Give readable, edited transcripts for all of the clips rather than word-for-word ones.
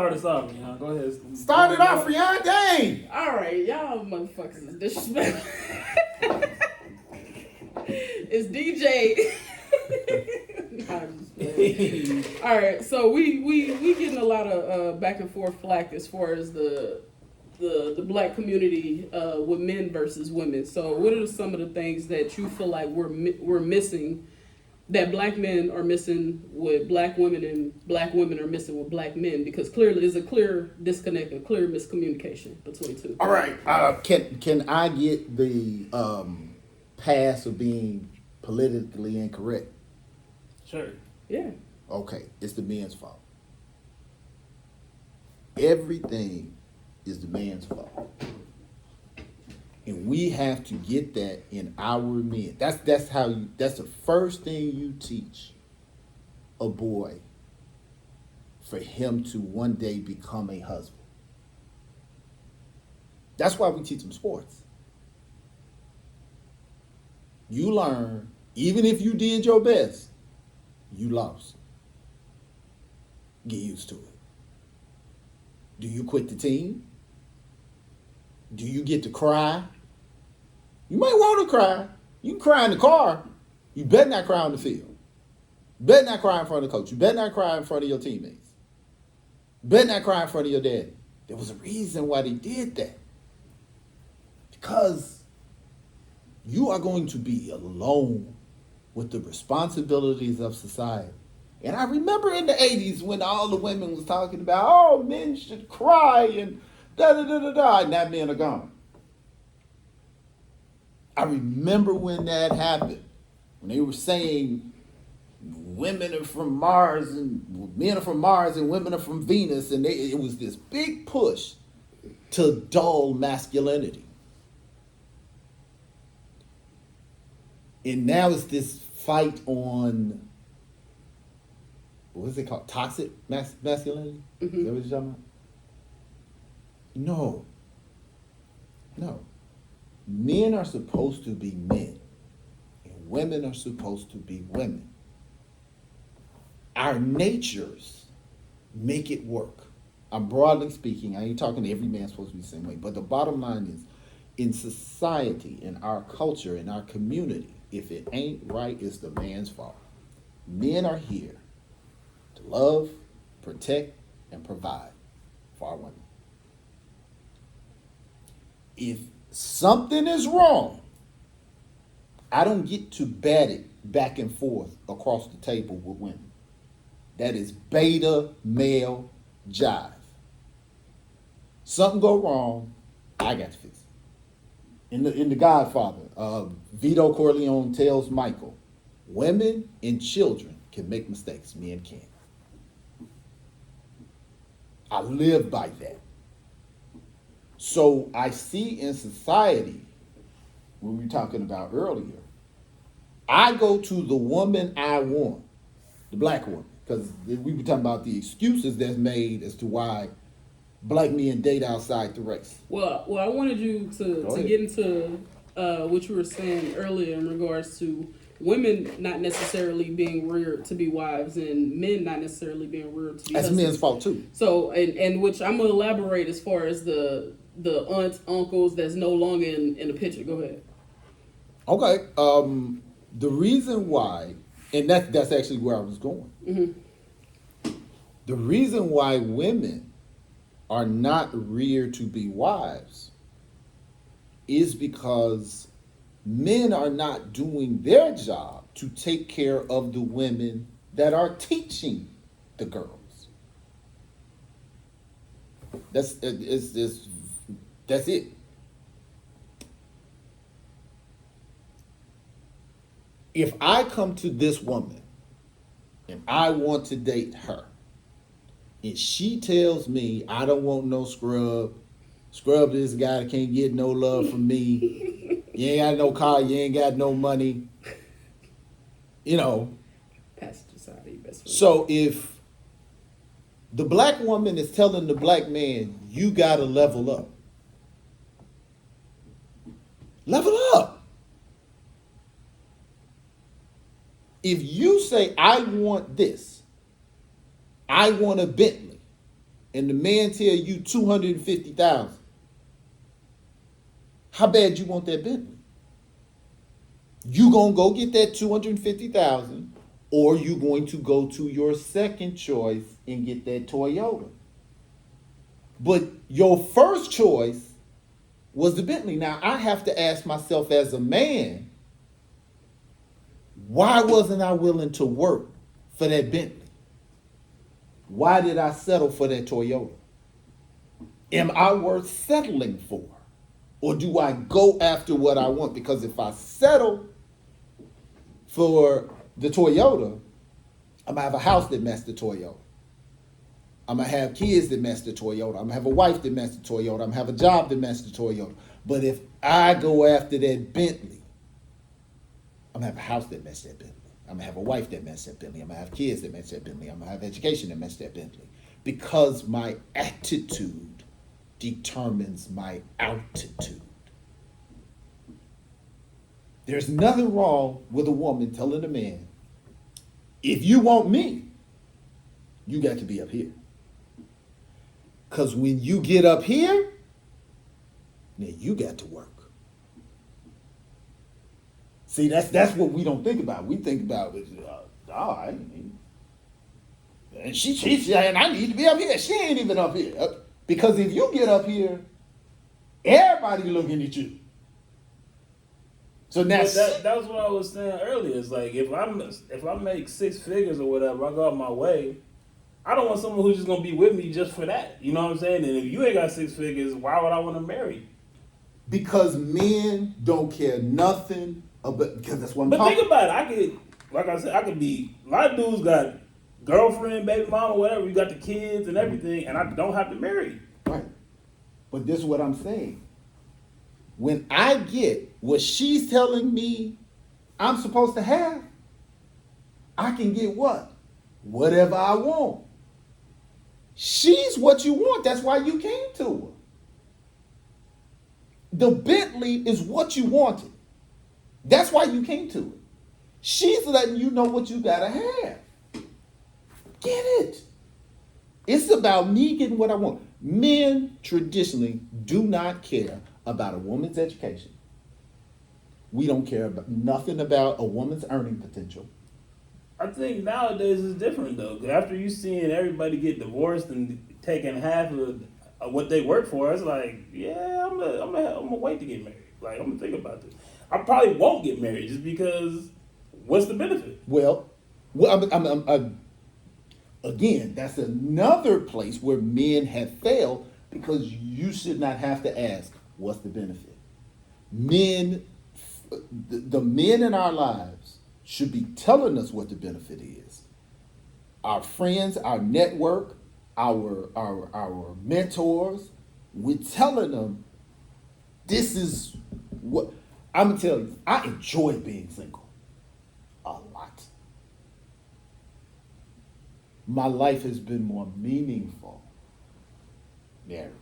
start us off, man. Go ahead. Start it off, Rihanna. Dang. All right, y'all motherfuckers is disrespectful. It's DJ. Nah, I'm just playing. All right, so we getting a lot of back and forth flack as far as the black community with men versus women. So what are some of the things that you feel like we're missing, that black men are missing with black women and black women are missing with black men? Because clearly there's a clear disconnect, a clear miscommunication between two. All right. Can I get the pass of being politically incorrect? Sure. Yeah. Okay, it's the men's fault. Everything is the man's fault. And we have to get that in our men. That's the first thing you teach a boy for him to one day become a husband. That's why we teach them sports. You learn, even if you did your best, you lost. Get used to it. Do you quit the team? Do you get to cry? You might want to cry. You can cry in the car. You better not cry on the field. You better not cry in front of the coach. You better not cry in front of your teammates. You better not cry in front of your daddy. There was a reason why they did that. Because you are going to be alone with the responsibilities of society. And I remember in the 80s when all the women was talking about, oh, men should cry and da-da-da-da-da, and that men are gone. I remember when that happened, when they were saying women are from Mars and men are from Mars and women are from Venus, and it was this big push to dull masculinity. And now it's this fight on, what is it called? Toxic masculinity? Mm-hmm. Is that what you're talking about? No. Men are supposed to be men, and women are supposed to be women. Our natures make it work. I'm broadly speaking, I ain't talking to every man supposed to be the same way, but the bottom line is, in society, in our culture, in our community, if it ain't right, it's the man's fault. Men are here to love, protect, and provide for our women. If something is wrong, I don't get to bat it back and forth across the table with women. That is beta male jive. Something go wrong, I got to fix it. In the Godfather, Vito Corleone tells Michael, women and children can make mistakes, men can't. I live by that. So I see in society, when we were talking about earlier, I go to the woman I want, the black woman, because we were talking about the excuses that's made as to why black men date outside the race. Well, I wanted you to get into what you were saying earlier in regards to women not necessarily being reared to be wives and men not necessarily being reared to be That's husbands. men's fault too. So, and which I'm gonna elaborate as far as the aunts, uncles that's no longer in the picture. Go ahead. Okay. The reason why, and that's actually where I was going. Mm-hmm. The reason why women are not reared to be wives is because men are not doing their job to take care of the women that are teaching the girls. That's it. If I come to this woman and I want to date her, and she tells me I don't want no scrub this guy that can't get no love from me, you ain't got no car, you ain't got no money, Passenger side of your best friend. So if the black woman is telling the black man, you gotta level up. Level up. If you say, I want this, I want a Bentley, and the man tell you 250,000, how bad you want that Bentley? You gonna go get that 250,000, or you going to go to your second choice and get that Toyota? But your first choice was the Bentley. Now I have to ask myself as a man, why wasn't I willing to work for that Bentley? Why did I settle for that Toyota? Am I worth settling for? Or do I go after what I want? Because if I settle for the Toyota, I'm gonna have a house that matches the Toyota. I'm gonna have kids that match the Toyota. I'm gonna have a wife that matches the Toyota. I'm gonna have a job that matches the Toyota. But if I go after that Bentley, I'm gonna have a house that matches that Bentley. I'm gonna have a wife that matches that Bentley. I'm gonna have kids that match that Bentley. I'm gonna have education that matches that Bentley. Because my attitude determines my altitude. There's nothing wrong with a woman telling a man, if you want me, you got to be up here. Because when you get up here, now you got to work. See, that's what we don't think about. We think about, and she's saying, I need to be up here. She ain't even up here. Because if you get up here, everybody looking at you. So But that was what I was saying earlier. It's like if I make six figures or whatever, I go out my way. I don't want someone who's just gonna be with me just for that. You know what I'm saying? And if you ain't got six figures, why would I want to marry you? Because men don't care nothing about, because that's what I'm But talking think about it. I could be. A lot of dudes got girlfriend, baby mama, whatever. You got the kids and everything, and I don't have to marry you. Right. But this is what I'm saying. When I get what she's telling me I'm supposed to have, I can get what? Whatever I want. She's what you want. That's why you came to her. The Bentley is what you wanted. That's why you came to it. She's letting you know what you gotta have. Get it. It's about me getting what I want. Men traditionally do not care about a woman's education. We don't care about nothing about a woman's earning potential. I think nowadays it's different though. 'Cause after you seeing everybody get divorced and taking half of what they work for, it's like, yeah, I'm gonna wait to get married. Like I'm gonna think about this. I probably won't get married just because. What's the benefit? Well, again, that's another place where men have failed because you should not have to ask, what's the benefit? Men, the men in our lives should be telling us what the benefit is. Our friends, our network, our mentors, we're telling them, this is what, I'm gonna tell you, I enjoy being single a lot. My life has been more meaningful married.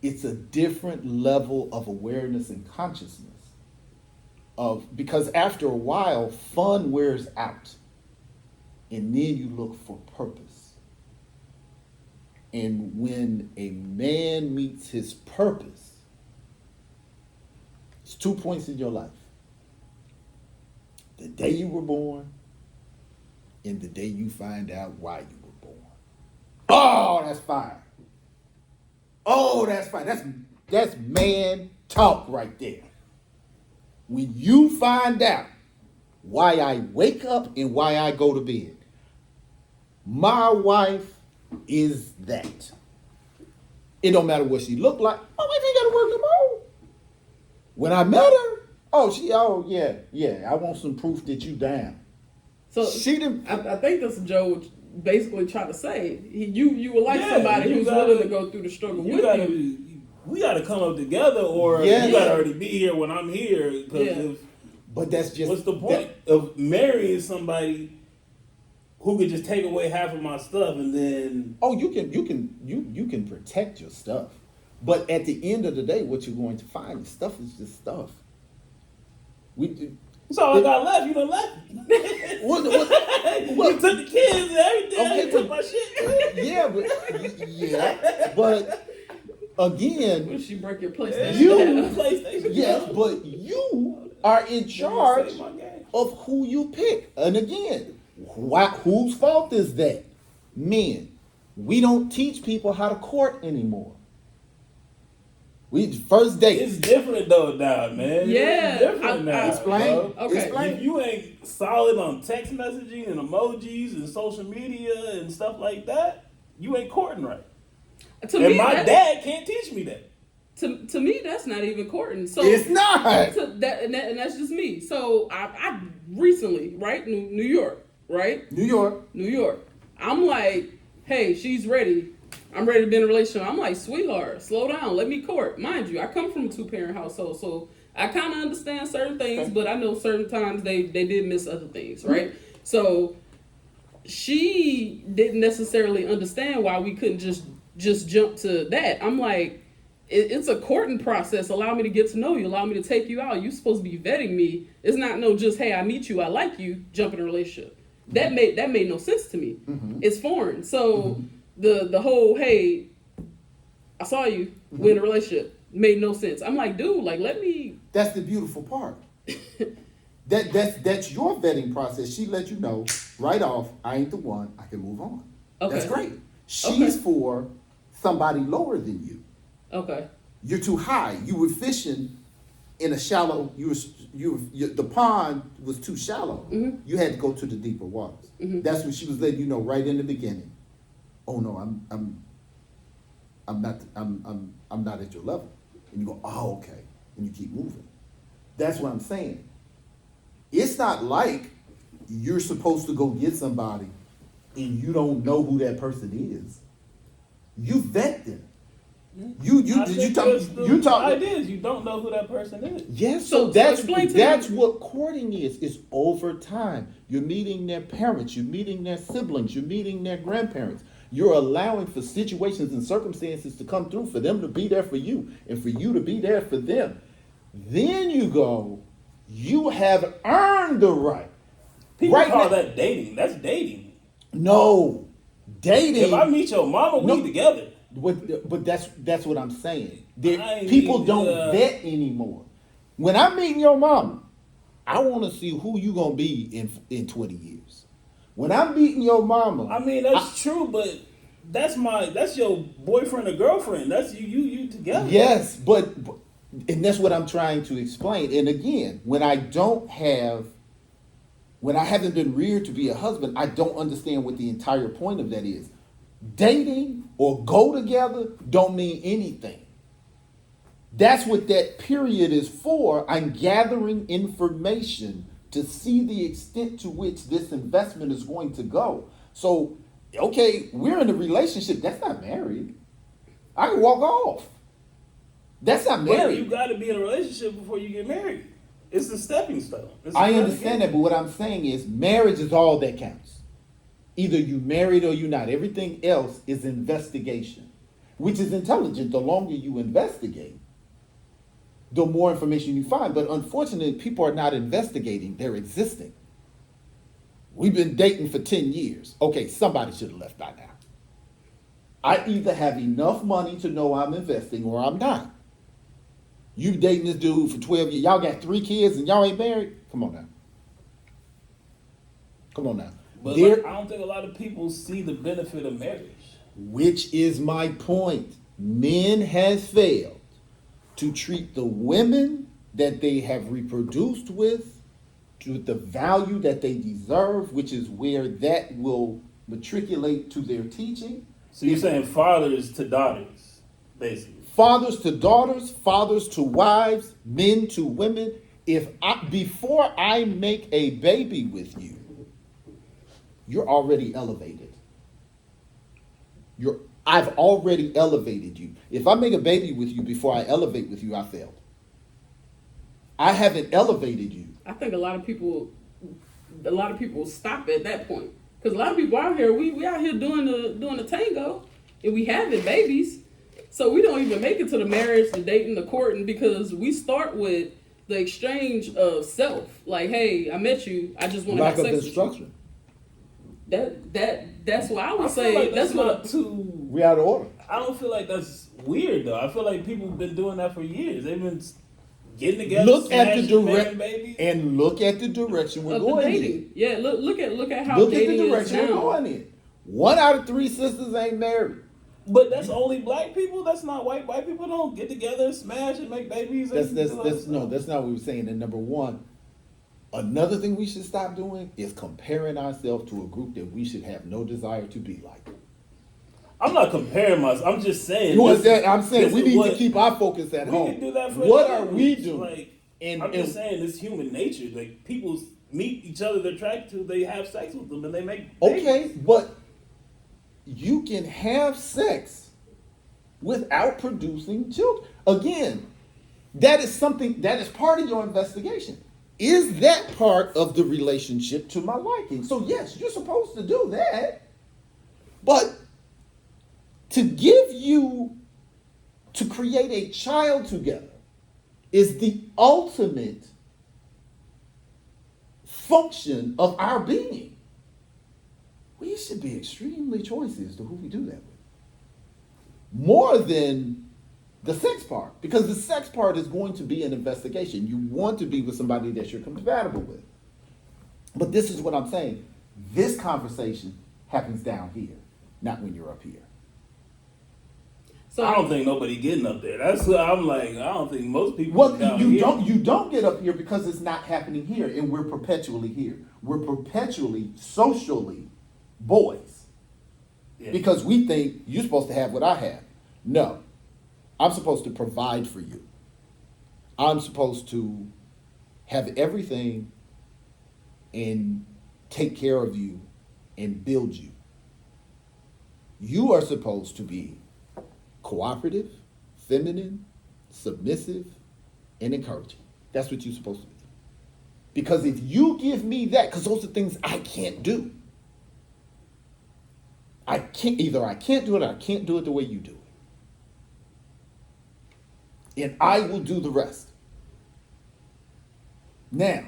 It's a different level of awareness and consciousness because after a while, fun wears out, and then you look for purpose. And when a man meets his purpose, it's 2 points in your life: the day you were born, and the day you find out why you were born. Oh, that's fire. Oh, that's fine. That's man talk right there. When you find out why I wake up and why I go to bed, my wife is that. It don't matter what she look like. My wife ain't got to work no more. When I met her, yeah, I want some proof that you down. So She didn't. I think that's what Joe was basically trying to say. You would like Yeah, somebody you who's gotta- willing to go through the struggle with you. We gotta come up together, or Yeah. you gotta already be here when I'm here. Because Yeah. But that's just what's the point of marrying somebody who could just take away half of my stuff and then? Oh, you can protect your stuff, but at the end of the day, what you're going to find is stuff is just stuff. That's all I got left. You done left. What? You took the kids and everything. Okay, You took my shit. Yeah, but again, When she break your PlayStation You- down. PlayStation. yes, but you are in charge Save my game. of who you pick. And again, whose fault is that? Men. We don't teach people how to court anymore. We first date. It's different though now, man. Yeah, It's different I- now. Explain. bro. Okay. Explain. If you ain't solid on text messaging and emojis and social media and stuff like that, you ain't courting right. To And me, my that- dad can't teach me that. to me, that's not even courting. So It's not. and that's just me. So I recently, right, New York, right, New York. New York. I'm like, hey, she's ready. I'm ready to be in a relationship. I'm like, sweetheart, slow down. Let me court. Mind you, I come from a 2-parent household, so I kind of understand certain things, but I know certain times they did miss other things, right? So she didn't necessarily understand why we couldn't just jump to that. I'm like, it's a courting process. Allow me to get to know you. Allow me to take you out. You're supposed to be vetting me. It's not no just, hey, I meet you, I like you, jump in a relationship. That made no sense to me. It's foreign. So the whole, hey, I saw you, we're in a relationship, made no sense. I'm like, dude, like, let me. That's the beautiful part. That's your vetting process. She let you know right off, I ain't the one, I can move on. Okay. That's great. She's Okay. for somebody lower than you. Okay. You're too high. You were fishing in a shallow. The pond was too shallow. You had to go to the deeper waters. That's when she was letting you know right in the beginning. Oh no, I'm not at your level. And you go, oh okay, and you keep moving. That's what I'm saying. It's not like you're supposed to go get somebody and you don't know who that person is. You vet them. I think that's the You talk. idea is you don't know who that person is. Yes, So- so so explain to that's me- what courting is. It's over time. You're meeting their parents, you're meeting their siblings, you're meeting their grandparents. You're allowing for situations and circumstances to come through for them to be there for you and for you to be there for them. Then you go, you have earned the right. People Right call now- that dating. That's dating. No, dating. If I meet your mama, No. we together. But that's what I'm saying. I People need, don't vet anymore. When I'm meeting your mama, I want to see who you gonna be in 20 years. When I'm meeting your mama, I mean, that's true, but that's your boyfriend or girlfriend. That's you together. yes, but and that's what I'm trying to explain. And again, when I haven't been reared to be a husband, I don't understand what the entire point of that is. Dating or go together don't mean anything. That's what that period is for. I'm gathering information to see the extent to which this investment is going to go. So, okay, we're in a relationship. That's not married. I can walk off. That's not But married. you got to be in a relationship before you get married. It's a stepping stone. It's a I stepping understand stone. that, but what I'm saying is marriage is all that counts. Either you married or you not. Everything else is investigation, which is intelligent. The longer you investigate, the more information you find. But unfortunately, people are not investigating. They're existing. We've been dating for 10 years. Okay, somebody should have left by now. I either have enough money to know I'm investing or I'm not. You dating this dude for 12 years. Y'all got 3 kids and y'all ain't married? Come on now. Come on now. But There- like, I don't think a lot of people see the benefit of marriage. Which is my point. Men has failed to treat the women that they have reproduced with the value that they deserve, which is where that will matriculate to their teaching. So you're saying fathers to daughters, basically. Fathers to daughters, fathers to wives, men to women. Before I make a baby with you, you're already elevated. I've already elevated you. If I make a baby with you before I elevate with you, I failed. I haven't elevated you. I think a lot of people stop at that point because a lot of people out here, we out here doing the tango, and we having babies, so we don't even make it to the marriage, the dating, the courting, because we start with, the exchange of self. Like, hey, I met you. I just want to have Lack of sex with you. instruction. That's what I would I say. feel like that's that's what. not too. We out of order. I don't feel like that's weird though. I feel like people have been doing that for years. They've been getting together, Look at the smashing, direct making babies. and look at the direction we're Of the going in. dating. Yeah, look at how Look at the dating is direction we're now. going in. 1 out of 3 sisters ain't married. But that's only black people. That's not white. White people don't get together, and smash, and make babies. That's and do all that no, stuff. that's not what we're saying. And number one, another thing we should stop doing is comparing ourselves to a group that we should have no desire to be like. I'm not comparing myself. I'm just saying. I'm saying this we is need what- to keep our focus at We home. can do that for What other are we groups. doing? Like, And- I'm just and- saying, it's human nature. Like people meet each other, they're attracted to, they have sex with them, and they make. Babies. Okay, but you can have sex without producing children. Again, that is something that is part of your investigation. Is that part of the relationship to my liking? So yes, you're supposed to do that. But to create a child together is the ultimate function of our being. We should be extremely choosy as to who we do that with. More than the sex part. Because the sex part is going to be an investigation. You want to be with somebody that you're compatible with. But this is what I'm saying. This conversation happens down here, not when you're up here. So I don't think nobody getting up there. That's what I'm like. I don't think most people. Well, down you here. don't get up here because it's not happening here, and we're perpetually here. We're perpetually socially boys. Yeah. Because we think you're supposed to have what I have. No. I'm supposed to provide for you. I'm supposed to have everything and take care of you and build you. You are supposed to be cooperative, feminine, submissive, and encouraging. That's what you're supposed to be. Because if you give me that, because those are things I can't do. I can't do it or I can't do it the way you do it. And I will do the rest. Now,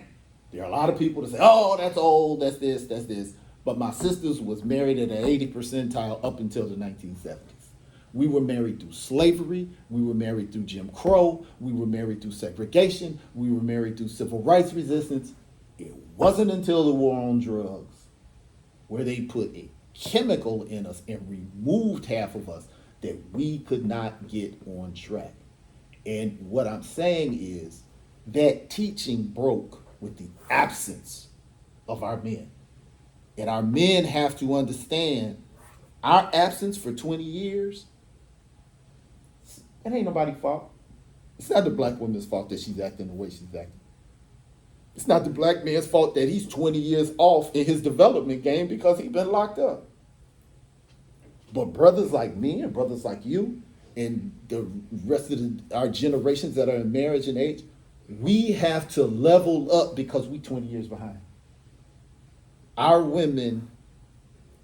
there are a lot of people that say, oh, that's old, that's this. But my sisters was married at an 80 percentile up until the 1970s. We were married through slavery. We were married through Jim Crow. We were married through segregation. We were married through civil rights resistance. It wasn't until the war on drugs where they put a chemical in us and removed half of us that we could not get on track. And what I'm saying is that teaching broke with the absence of our men. And our men have to understand our absence for 20 years, it ain't nobody's fault. It's not the black woman's fault that she's acting the way she's acting. It's not the black man's fault that he's 20 years off in his development game because he's been locked up. But brothers like me and brothers like you and the rest of our generations that are in marriage and age, we have to level up because we're 20 years behind. Our women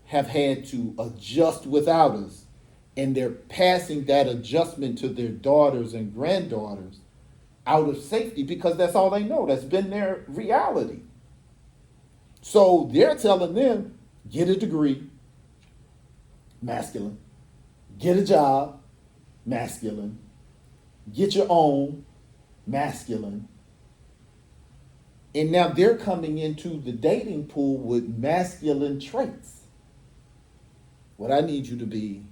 have had to adjust without us, and they're passing that adjustment to their daughters and granddaughters out of safety because that's all they know. That's been their reality. So they're telling them, get a degree, masculine. Get a job, masculine. Get your own, masculine. And now they're coming into the dating pool with masculine traits. What I need you to be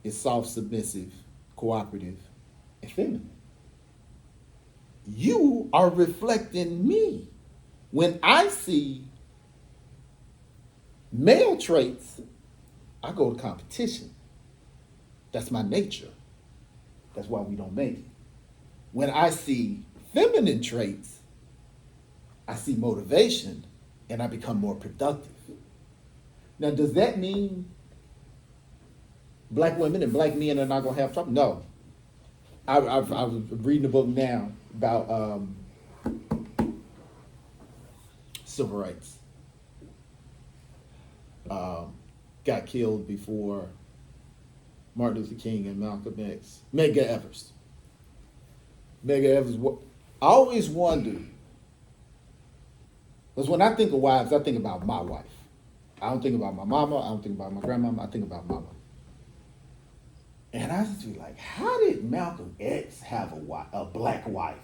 is soft, submissive, cooperative, and feminine. You are reflecting me. When I see male traits, I go to competition. That's my nature. That's why we don't make it. When I see feminine traits, I see motivation and I become more productive. Now, does that mean black women and black men are not going to have trouble? No. I was reading a book now about civil rights. Got killed before Martin Luther King and Malcolm X. Medgar Evers. Medgar Evers I always wonder, because when I think of wives, I think about my wife. I don't think about my mama. I don't think about my grandmama. I think about mama. And I just be like, how did Malcolm X have a black wife?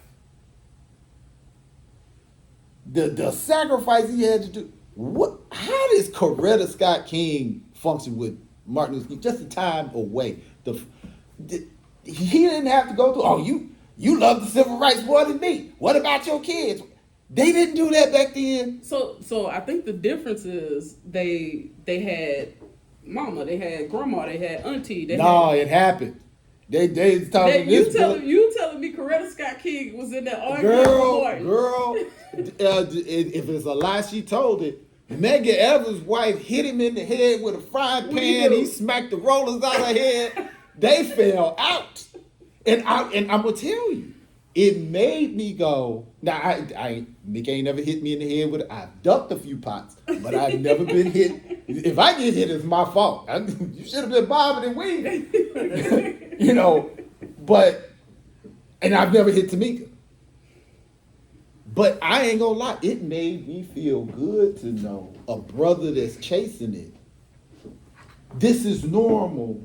The sacrifice he had to do. What? How does Coretta Scott King function with Martin Luther King? Just a time away. He didn't have to go through. Oh, you love the civil rights more than me. What about your kids? They didn't do that back then. So I think the difference is they had mama, they had grandma, they had auntie. It happened. They talking you this. telling me Coretta Scott King was in that argument? Girl. If it's a lie, she told it. Megan Evans' wife hit him in the head with a frying pan. He smacked the rollers out of her head. They fell out. And I'm gonna tell you, it made me go. Now Nick ain't never hit me in the head with it. I've ducked a few pots, but I've never been hit. If I get hit, it's my fault. You should have been bobbing and weaving. And I've never hit Tamika. But I ain't gonna lie, it made me feel good to know a brother that's chasing it. This is normal.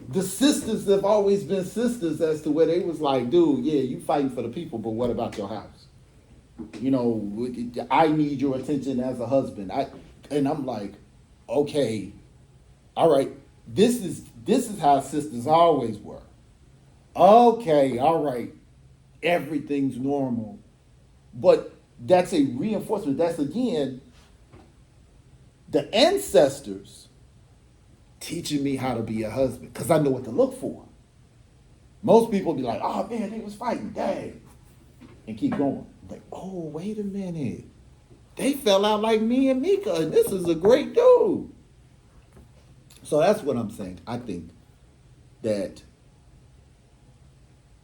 The sisters have always been sisters as to where they was like, dude, yeah, you fighting for the people, but what about your house? I need your attention as a husband. And I'm like, okay, all right, this is how sisters always were. Okay, all right, everything's normal. But that's a reinforcement. That's, again, the ancestors teaching me how to be a husband because I know what to look for. Most people be like, oh, man, they was fighting, dang, and keep going. Like, oh, wait a minute. They fell out like me and Mika, and this is a great dude. So that's what I'm saying. I think that,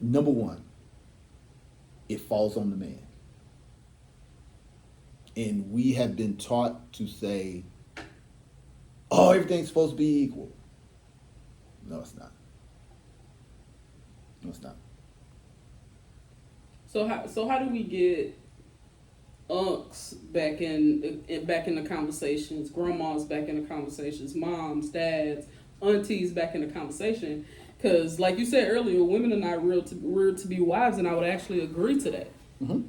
number one, it falls on the man. And we have been taught to say, oh, everything's supposed to be equal. No, it's not. No, it's not. So how do we get unks back in the conversations, grandmas back in the conversations, moms, dads, aunties back in the conversation? Because like you said earlier, women are not reared to be wives, and I would actually agree to that. Mm-hmm.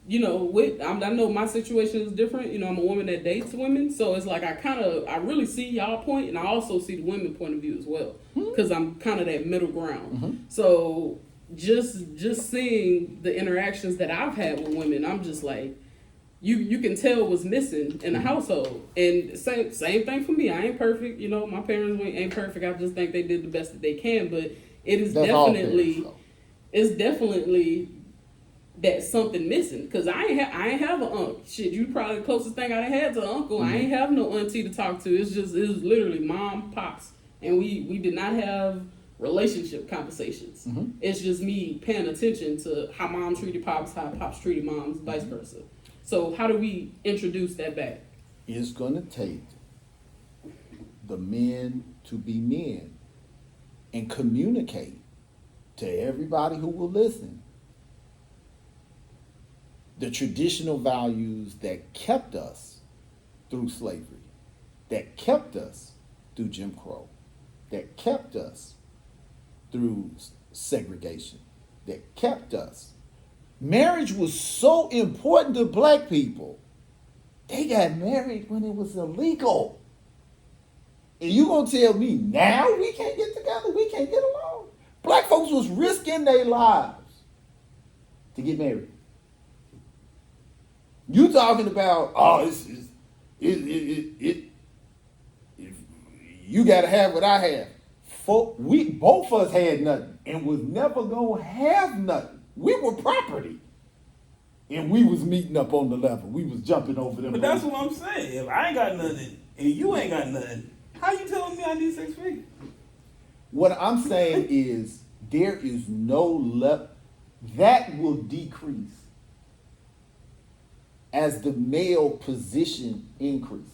I know my situation is different. I'm a woman that dates women, so it's like I really see y'all point, and I also see the women point of view as well, because I'm kind of that middle ground. Mm-hmm. So just seeing the interactions that I've had with women, I'm just like, you can tell what's missing in the household. And same thing for me. I ain't perfect. My parents ain't perfect. I just think they did the best that they can, but it is definitely that's something missing, because I ain't have an uncle. Shit, you probably the closest thing I had to an uncle. Mm-hmm. I ain't have no auntie to talk to. It was literally mom, pops, and we did not have relationship conversations. Mm-hmm. It's just me paying attention to how mom treated pops, how pops treated moms, vice versa. So how do we introduce that back? It's gonna take the men to be men and communicate to everybody who will listen the traditional values that kept us through slavery, that kept us through Jim Crow, that kept us through segregation, that kept us. Marriage was so important to black people. They got married when it was illegal. And you gonna tell me now we can't get together, we can't get along? Black folks was risking their lives to get married. You talking about, you gotta have what I have. We both of us had nothing and was never gonna have nothing. We were property. And we was meeting up on the level. We was jumping over them. But that's what I'm saying. If I ain't got nothing and you ain't got nothing, how you telling me I need 6 feet? What I'm saying is there is no level that will decrease as the male position increases.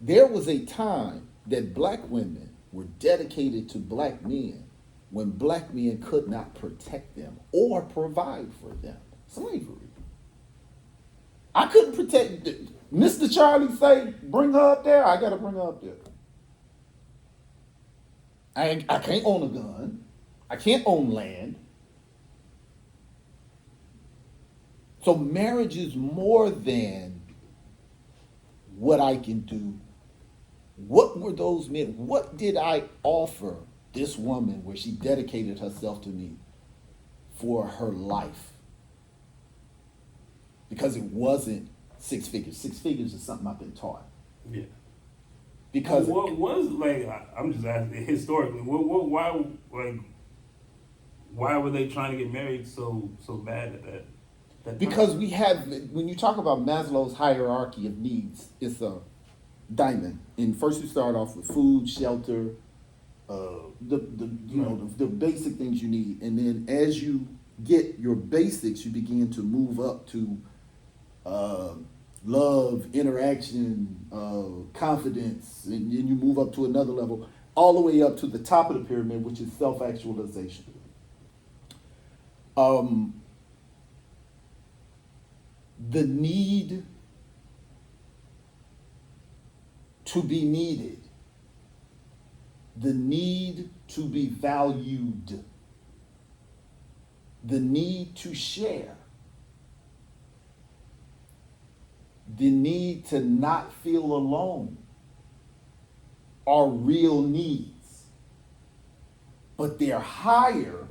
There was a time that black women were dedicated to black men when black men could not protect them or provide for them. Slavery. I couldn't protect. Mr. Charlie say, bring her up there. I gotta bring her up there. I can't own a gun. I can't own land. So marriage is more than what I can do. What were those men? What did I offer this woman where she dedicated herself to me for her life? Because it wasn't six figures. Six figures is something I've been taught. Yeah. Because what was like? I'm just asking historically. Why were they trying to get married so bad at that because time? we have, when you talk about Maslow's hierarchy of needs, it's a diamond. And first you start off with food, shelter, the basic things you need, and then as you get your basics, you begin to move up to love, interaction, confidence, and then you move up to another level, all the way up to the top of the pyramid, which is self-actualization. The need to be needed, the need to be valued, the need to share, the need to not feel alone are real needs. But they're higher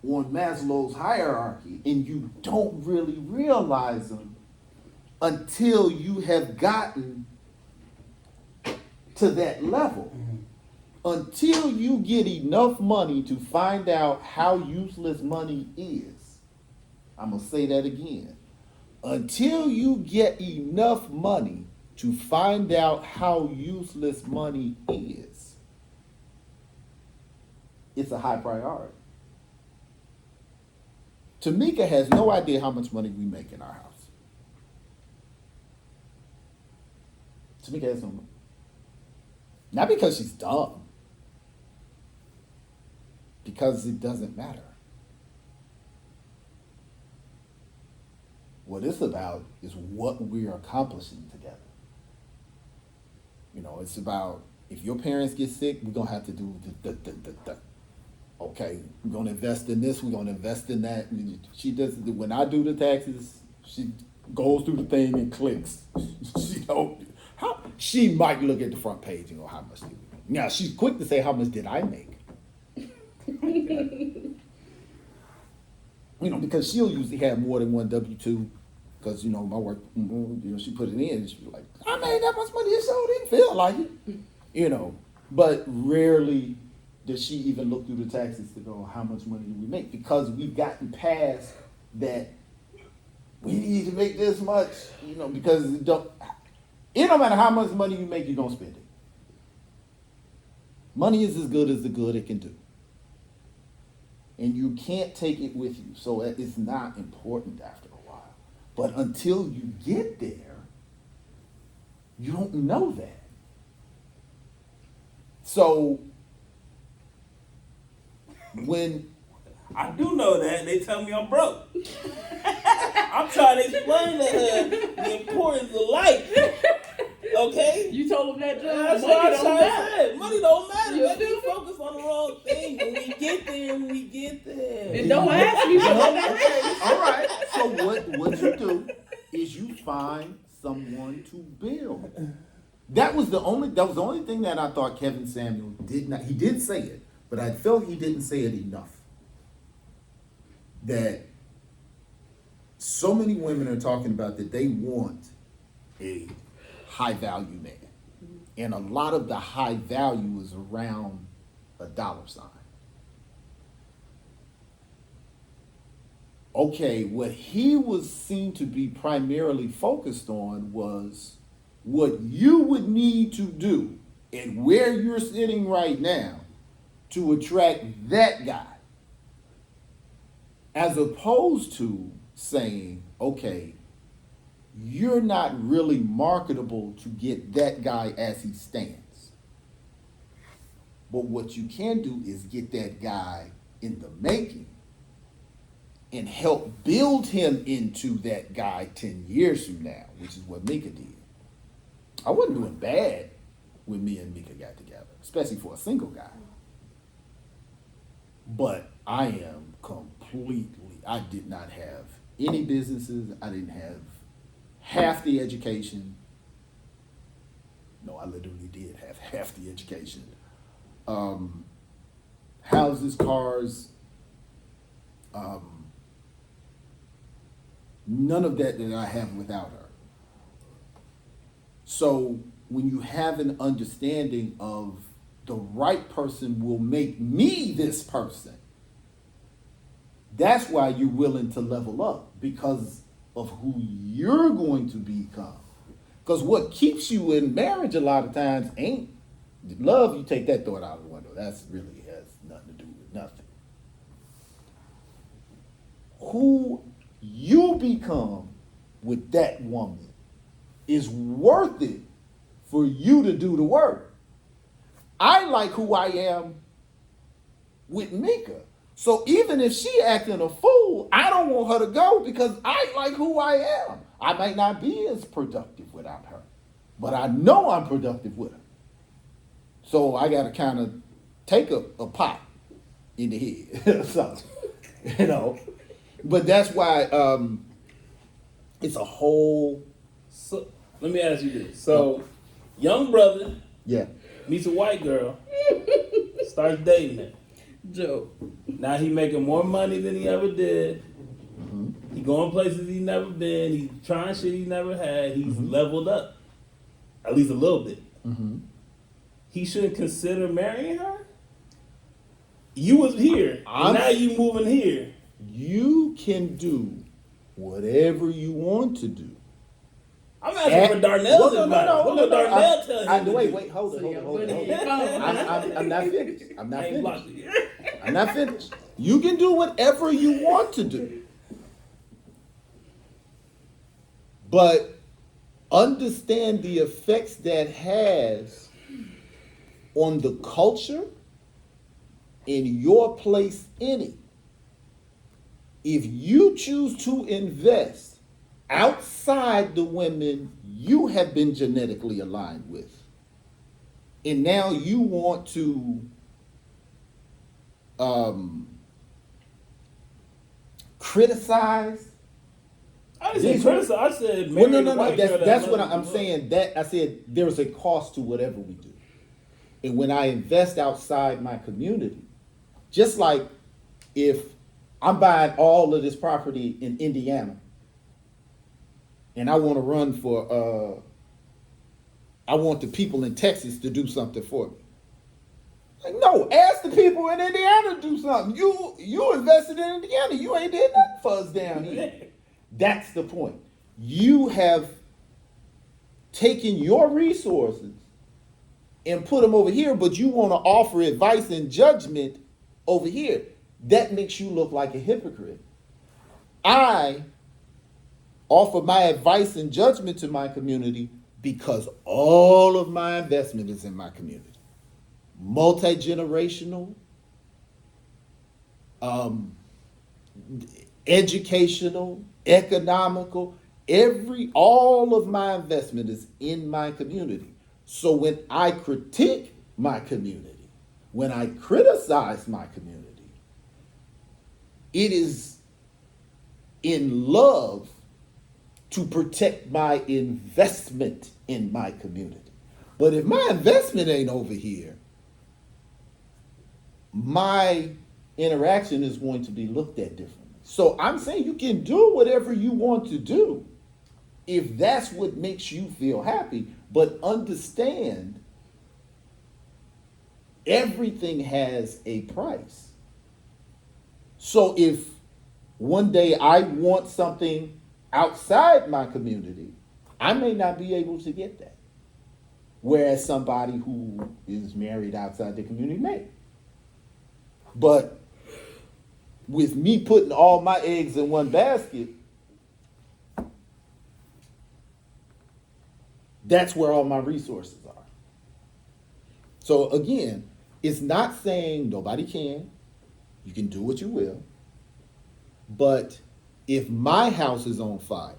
on Maslow's hierarchy, and you don't really realize them until you have gotten to that level. Until you get enough money to find out how useless money is. I'm going to say that again. Until you get enough money to find out how useless money is, it's a high priority. Tamika has no idea how much money we make in our house. Tamika has no money. Not because she's dumb, because it doesn't matter. What it's about is what we're accomplishing together. You know, it's about, if your parents get sick, we're gonna have to do the. Okay, we're gonna invest in this, we're gonna invest in that. She does, when I do the taxes, she goes through the thing and clicks. She might look at the front page and go, how much did we make? Now, she's quick to say, how much did I make? You know, because she'll usually have more than one W-2, because, you know, my work, you know, she put it in, and she'll be like, I made that much money, it sure didn't feel like it. You know, but rarely does she even look through the taxes to go, how much money do we make? Because we've gotten past that, we need to make this much, you know, because it don't matter how much money you make, you're going to spend it. Money is as good as the good it can do. And you can't take it with you, so it's not important after a while. But until you get there, you don't know that. So, when I do know that. They tell me I'm broke. I'm trying to explain to her the importance of life. Okay? You told him that, John? That's Money what I'm don't trying matter. to say. Money don't matter. You Let me stupid. focus on the wrong thing. When we get there. And don't ask me for okay, that. all right. So what you do is you find someone to build. That was the only thing that I thought Kevin Samuel did not. He did say it, but I felt he didn't say it enough. That so many women are talking about that they want a high value man, and a lot of the high value is around a dollar sign. Okay, what he was seen to be primarily focused on was what you would need to do and where you're sitting right now to attract that guy, as opposed to saying, okay, you're not really marketable to get that guy as he stands. But what you can do is get that guy in the making and help build him into that guy 10 years from now, which is what Mika did. I wasn't doing bad when me and Mika got together, especially for a single guy. But I am completely, I did not have any businesses. I didn't have half the education. No, I literally did have half the education. Houses, cars, none of that I have without her. So when you have an understanding of the right person will make me this person, that's why you're willing to level up, because of who you're going to become. Because what keeps you in marriage a lot of times ain't love. You take that thought out of the window. That's really has nothing to do with nothing. Who you become with that woman is worth it for you to do the work. I like who I am with Mika. So even if she acting a fool, I don't want her to go because I like who I am. I might not be as productive without her, but I know I'm productive with her. So I got to kind of take a pot in the head. So, you know, but that's why it's a whole. So let me ask you this. So, young brother Yeah. meets a white girl, starts dating her. Joe. Now he making more money than he ever did. Mm-hmm. He going places he never been. He's trying shit he never had. He's leveled up, at least a little bit. Mm-hmm. He shouldn't consider marrying her. You was here, and now you moving here. You can do whatever you want to do. I'm asking for Darnell's advice. What would Darnell tell him? Wait, hold So on. you're putting your phone. I'm not finished. I'm not I ain't finished. blocked you. I'm not finished. You can do whatever you want to do. But understand the effects that has on the culture and your place in it. If you choose to invest outside the women you have been genetically aligned with, and now you want to criticize. I didn't say criticize. I said Well, marry no. the white girl That's that what loves I'm you. saying. That I said there's a cost to whatever we do, and when I invest outside my community, just like if I'm buying all of this property in Indiana, and I want to run for, I want the people in Texas to do something for me. Like, no, ask the people in Indiana to do something. You invested in Indiana. You ain't did nothing for us down here. That's the point. You have taken your resources and put them over here, but you want to offer advice and judgment over here. That makes you look like a hypocrite. I offer my advice and judgment to my community because all of my investment is in my community. Multi-generational, educational, economical, all of my investment is in my community. So when I critique my community, when I criticize my community, it is in love to protect my investment in my community. But if my investment ain't over here, my interaction is going to be looked at differently. So I'm saying you can do whatever you want to do if that's what makes you feel happy, but understand everything has a price. So if one day I want something outside my community, I may not be able to get that. Whereas somebody who is married outside the community may. But with me putting all my eggs in one basket, that's where all my resources are. So again, It's not saying nobody can. You can do what you will. But if my house is on fire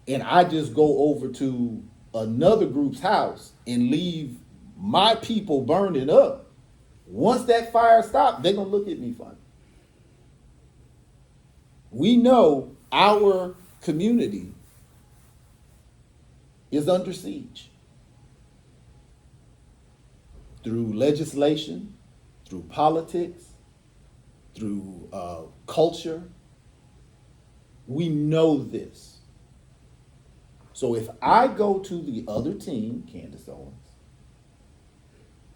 and I just go over to another group's house and leave my people burning up, once that fire stops, they're going to look at me funny. We know our community is under siege through legislation, through politics, through culture. We know this. So if I go to the other team, Candace Owens,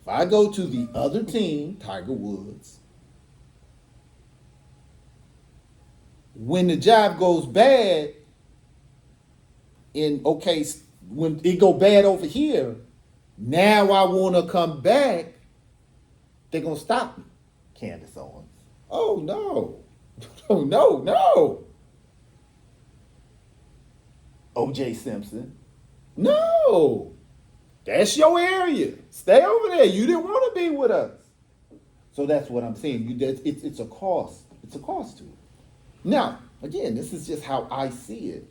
if I go to the other team, Tiger Woods, when the job goes bad, and okay, when it go bad over here, now I want to come back, they're going to stop me. Candace Owens. Oh, no. Oh, no. O.J. Simpson. No. That's your area. Stay over there. You didn't want to be with us. So that's what I'm saying. It's a cost. It's a cost to it. Now, again, this is just how I see it.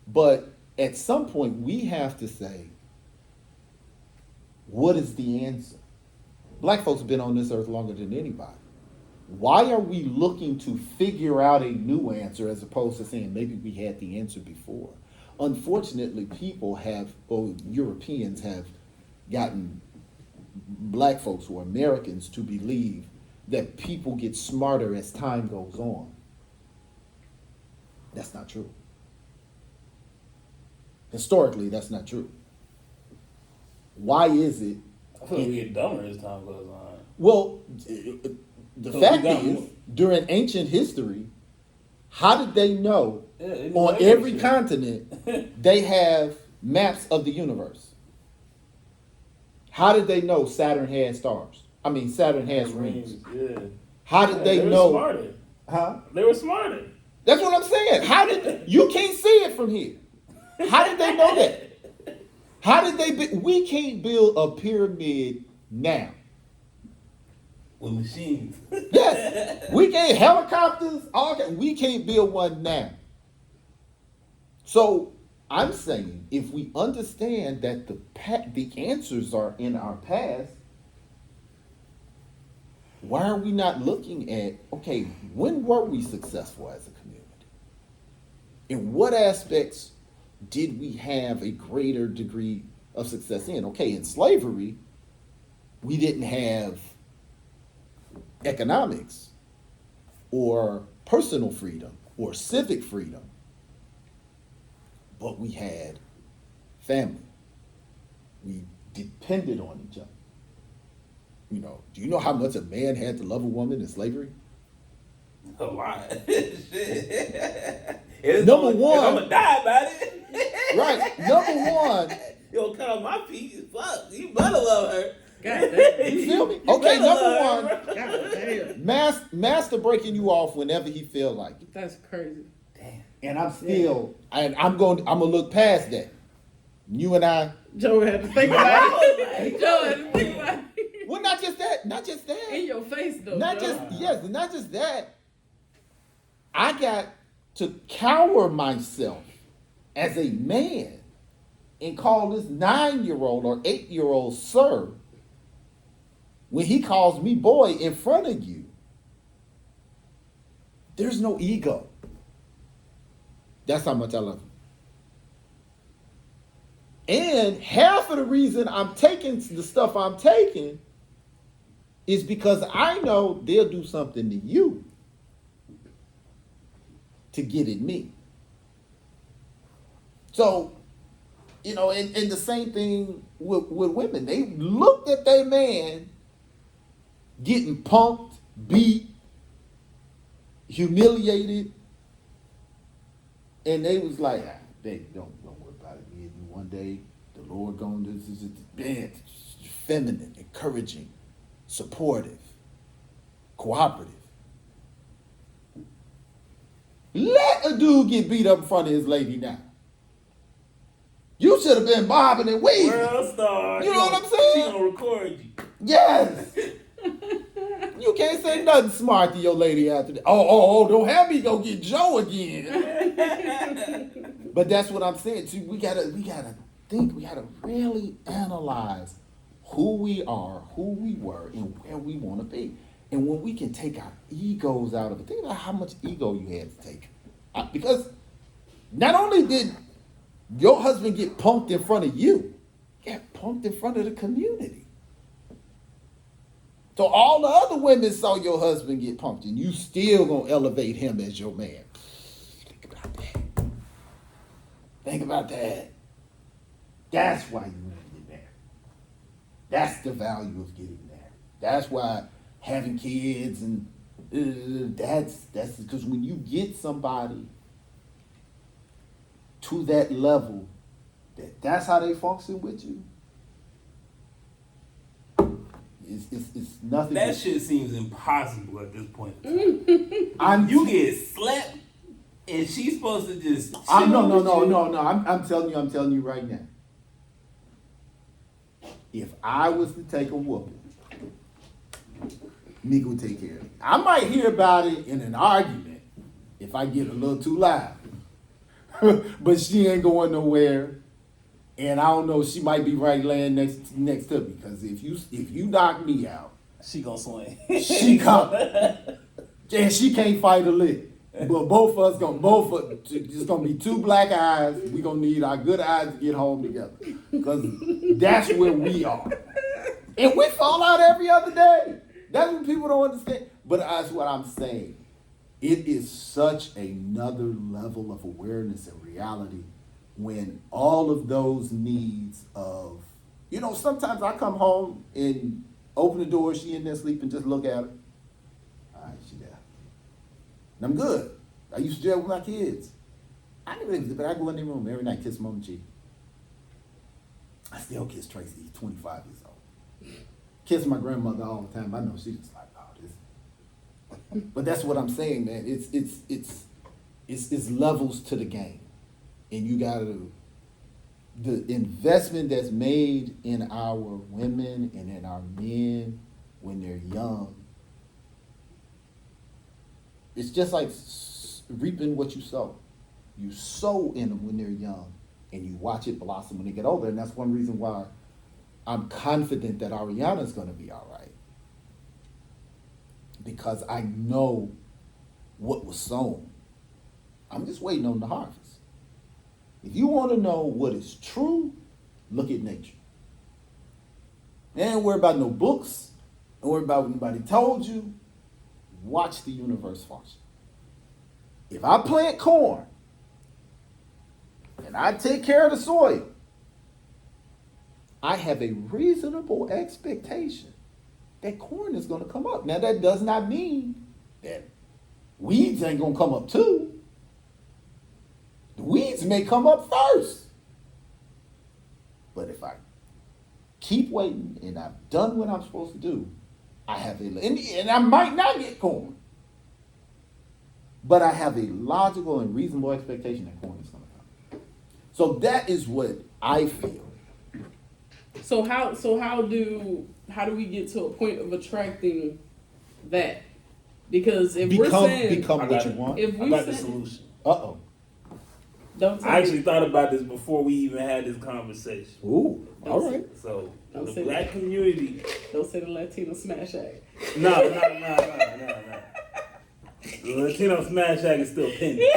But at some point, we have to say, what is the answer? Black folks have been on this earth longer than anybody. Why are we looking to figure out a new answer as opposed to saying maybe we had the answer before? Unfortunately, Europeans have gotten black folks or Americans to believe that people get smarter as time goes on. That's not true. Historically, that's not true. Why is it? I feel like we get dumber as time goes on. Well, the fact is, during ancient history, how did they know on every continent they have maps of the universe? How did they know Saturn had stars? I mean, Saturn has rings. Yeah. How did they know? Smarter. Huh? They were smarter. That's what I'm saying. How did you can't see it from here? How did they know that? How did they? We can't build a pyramid now. With machines. Yes, we can't helicopters. We can't build one now. So I'm saying, if we understand that the answers are in our past, why are we not looking at, okay, when were we successful as a community? In what aspects did we have a greater degree of success in? Okay, in slavery, we didn't have economics or personal freedom or civic freedom, but we had family. We depended on each other. You know, do you know how much a man had to love a woman in slavery? A lot. Number one. I'm gonna die about it. Right. Number one. Yo, cut off my feet. Fuck. You better love her. God damn. You feel me? Okay, number one. God damn. Master breaking you off whenever he feel like it. That's crazy. Damn. And I'm gonna look past that. You and I. Joe had to think about it. Joe had to think about it. Well, not just that. In your face, though. Not Joe. not just that. I got to cower myself as a man and call this 9-year-old or 8-year-old sir when he calls me boy in front of you. There's no ego. That's how much I love you. And half of the reason I'm taking the stuff I'm taking is because I know they'll do something to you to get at me. So, you know, and the same thing with women. They looked at their man getting punked, beat, humiliated, and they was like, baby, don't worry about it. Me and you one day, the Lord going to this bad, feminine, encouraging, supportive, cooperative. Let a dude get beat up in front of his lady now. You should have been bobbing and weaving. World star. You know what I'm saying? She gonna record you. Yes. You can't say nothing smart to your lady after that. Oh, don't have me go get Joe again. But that's what I'm saying. See, we gotta think, we gotta really analyze who we are, who we were, and where we wanna be. And when we can take our egos out of it, think about how much ego you had to take. Because not only did your husband get punked in front of you, he got punked in front of the community. So all the other women saw your husband get punked, and you still gonna elevate him as your man. Think about that. Think about that. That's why you want to get married. That's the value of getting married. That's why having kids and that's because when you get somebody to that level, that's how they function with you. It's nothing. That shit seems impossible at this point. You get slept, and she's supposed to just. No. I'm telling you right now. If I was to take a whooping, Mika would take care of it. I might hear about it in an argument if I get a little too loud, but she ain't going nowhere. And I don't know, she might be right laying next to me, because if you knock me out, she gonna swing. She come, and she can't fight a lick. But it's gonna be two black eyes. We gonna need our good eyes to get home together, because that's where we are. And we fall out every other day. That's what people don't understand. But that's what I'm saying. It is such another level of awareness and reality when all of those needs of, sometimes I come home and open the door, she in there sleeping, just look at her. All right, she there. And I'm good. I used to jail with my kids. But I go in the room every night, kiss mom on the cheek. I still kiss Tracy, he's 25 years old. Kiss my grandmother all the time. I know she's just like, oh, this. But that's what I'm saying, man. It's levels to the game. And you gotta, the investment that's made in our women and in our men when they're young, it's just like reaping what you sow. You sow in them when they're young, and you watch it blossom when they get older. And that's one reason why I'm confident that Ariana's gonna be all right. Because I know what was sown. I'm just waiting on the harvest. If you want to know what is true, look at nature. Ain't worry about no books. Don't worry about what anybody told you. Watch the universe function. If I plant corn and I take care of the soil, I have a reasonable expectation that corn is going to come up. Now, that does not mean that weeds ain't going to come up too. The weeds may come up first. But if I keep waiting and I've done what I'm supposed to do, I have and I might not get corn. But I have a logical and reasonable expectation that corn is going to come. So that is what I feel. So how do we get to a point of attracting that? Because if we're saying become what you want. If we I got the say, solution. Uh-oh. don't tell I me. actually thought about this before we even had this conversation. Ooh, all right. So Don't the say black that. community. Don't say the Latino smash act. No. The Latino Smash Act is still pending.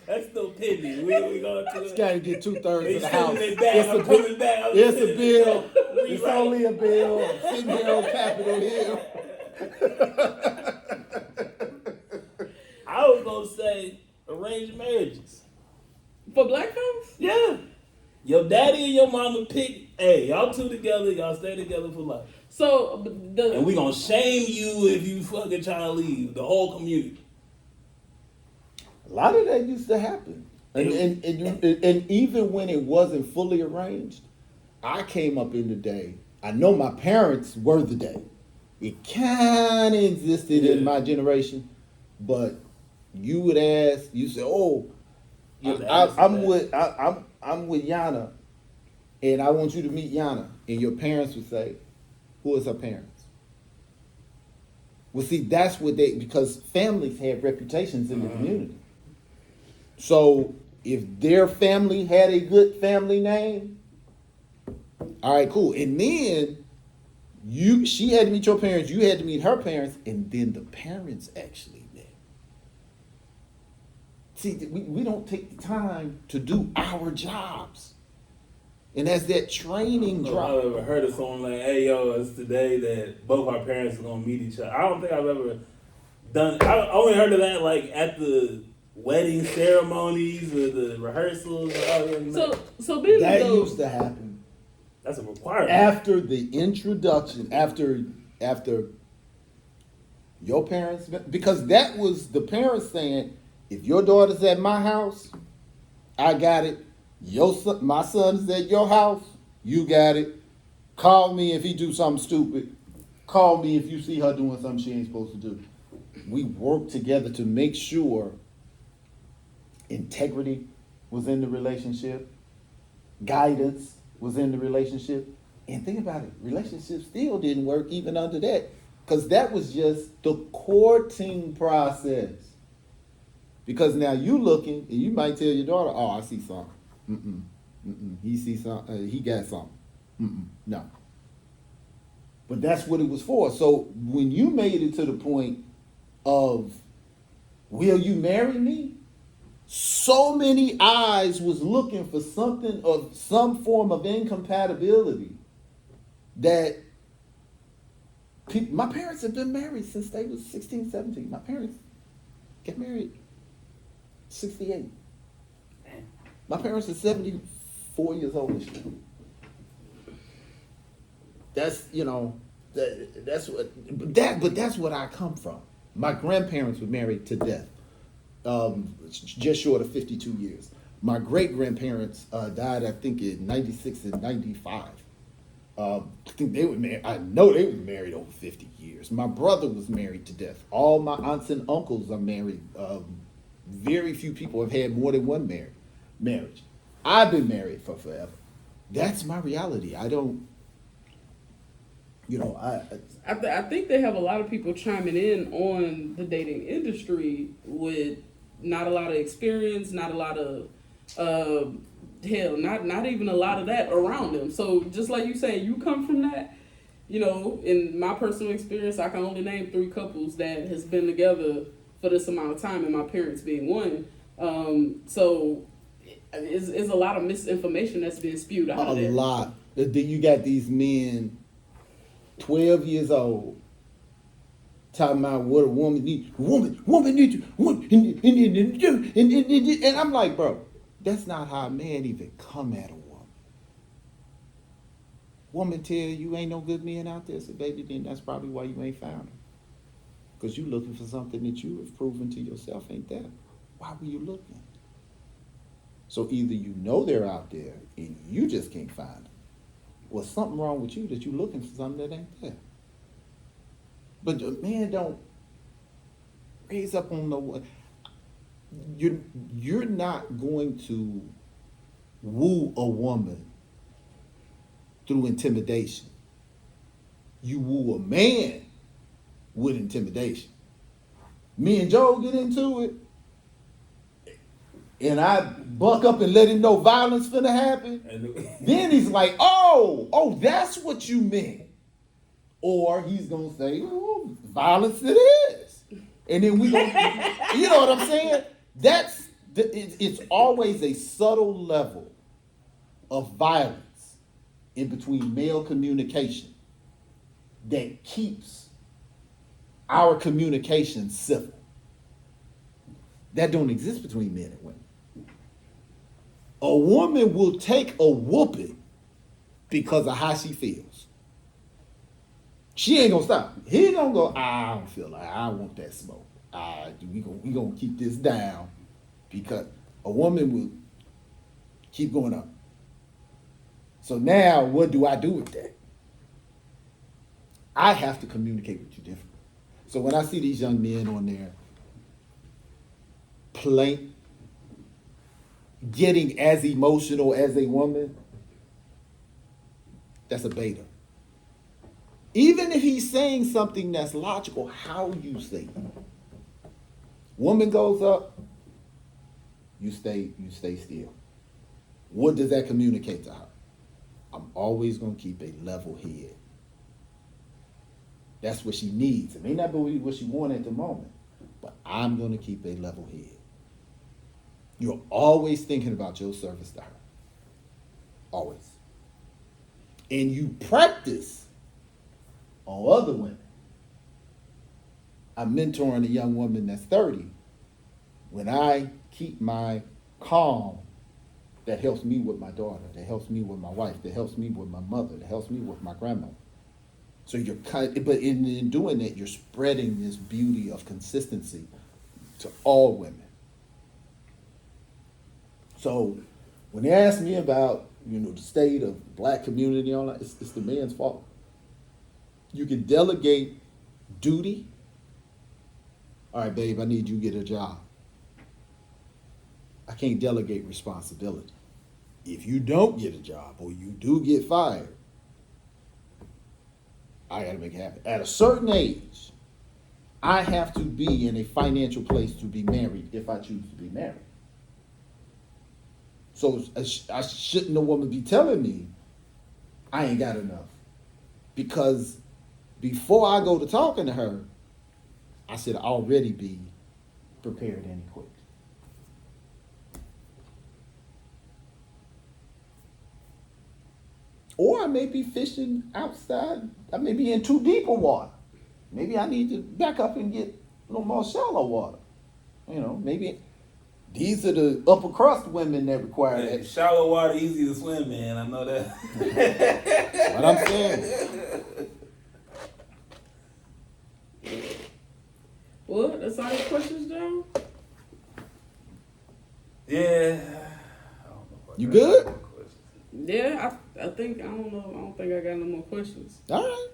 That's still pending. We going to It's got to get 2/3 They of the house. sending it back. I'm pulling back. I'm It's a sending it bill. back. It's Rewrite. only a bill. I'm sitting here on Capitol Hill. I was gonna say arranged marriages. For black folks? Yeah. Your daddy and your mama pick, hey, y'all two together, y'all stay together for life. So And we gonna shame you if you fucking try to leave, the whole community. A lot of that used to happen. And even when it wasn't fully arranged, I came up in the day. I know my parents were the day. It kind of existed in my generation, but you would ask, you say, oh, You have to ask I'm that. with I'm with Yana, and I want you to meet Yana, and your parents would say, "Who is her parents?" Well, see, that's what because families have reputations in the community. So if their family had a good family name, all right, cool. And then she had to meet your parents, you had to meet her parents, and then the parents actually met. See, we don't take the time to do our jobs. And as that training I've drop, ever heard of someone like, "Hey, yo, it's today that both our parents are gonna meet each other." I don't think I've ever done. I only heard of that like at the wedding ceremonies or the rehearsals. So being that though, used to happen That's a requirement. after the introduction, after your parents met, because that was the parents saying, if your daughter's at my house, I got it. My son's at your house, you got it. Call me if he do something stupid. Call me if you see her doing something she ain't supposed to do. We work together to make sure integrity was in the relationship, guidance was in the relationship. And think about it, relationships still didn't work even under that, because that was just the courting process. Because now you looking, and you might tell your daughter, "Oh, I see something. He sees something. He got something. No." But that's what it was for. So when you made it to the point of, "Will you marry me?" So many eyes was looking for something of some form of incompatibility that my parents have been married since they was 16, 17. My parents get married 68. My parents are 74 years old this year. That's, but that's what I come from. My grandparents were married to death, just short of 52 years. My great grandparents died, I think, in 96 and 95. I think they were married. I know they were married over 50 years. My brother was married to death. All my aunts and uncles are married. Very few people have had more than one marriage. I've been married for forever. That's my reality. I don't, I think they have a lot of people chiming in on the dating industry with not a lot of experience, not a lot of not even a lot of that around them. So just like you saying, you come from that. In my personal experience, I can only name 3 couples that has been together for this amount of time, and my parents being one. So it's a lot of misinformation that's being spewed out a there. lot. Then you got these men, 12 years old, talking about what a woman needs. Woman needs you. And I'm like, bro, that's not how a man even come at a woman. Woman tell you ain't no good men out there, so baby, then that's probably why you ain't found them. Because you looking for something that you have proven to yourself ain't there. Why were you looking? So either you know they're out there and you just can't find them, or something wrong with you that you're looking for something that ain't there. But the man don't raise up on no. You're not going to woo a woman through intimidation. You woo a man with intimidation. Me and Joe get into it, and I buck up and let him know violence finna happen. Then he's like, oh, that's what you meant. Or he's gonna say, "Oh, violence it is," and then we gonna, you know what I'm saying? It's always a subtle level of violence in between male communication that keeps our communication civil. That don't exist between men and women. A woman will take a whooping because of how she feels. She ain't gonna stop. He gonna go, "I don't feel like I want that smoke. We gonna keep this down," because a woman will keep going up. So now what do I do with that? I have to communicate with you differently. So when I see these young men on there getting as emotional as a woman, that's a beta. Even if he's saying something that's logical, how you say it. Woman goes up, you stay still. What does that communicate to her? I'm always gonna keep a level head. That's what she needs. It may not be what she wants at the moment, but I'm gonna keep a level head. You're always thinking about your service to her. Always. And you practice on other women. I'm mentoring a young woman that's 30. When I keep my calm, that helps me with my daughter, that helps me with my wife, that helps me with my mother, that helps me with my grandmother. So you're but in doing that, you're spreading this beauty of consistency to all women. So when they ask me about, the state of black community and all that, it's the man's fault. You can delegate duty. All right, babe, I need you to get a job. I can't delegate responsibility. If you don't get a job or you do get fired, I gotta make it happen. At a certain age, I have to be in a financial place to be married if I choose to be married. So I shouldn't a woman be telling me I ain't got enough. Because before I go to talking to her, I should already be prepared and equipped. Or I may be fishing outside. I may be in too deep of water. Maybe I need to back up and get a little more shallow water. Maybe these are the upper crust women that require Hey, that. shallow water easy to swim in. I know that. What I'm saying. Well, that's all your questions, Joe? Yeah. I don't know if I You got good? more questions. Yeah, I think, I don't know. I don't think I got no more questions. All right.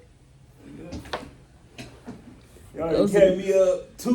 Y'all carry me up 2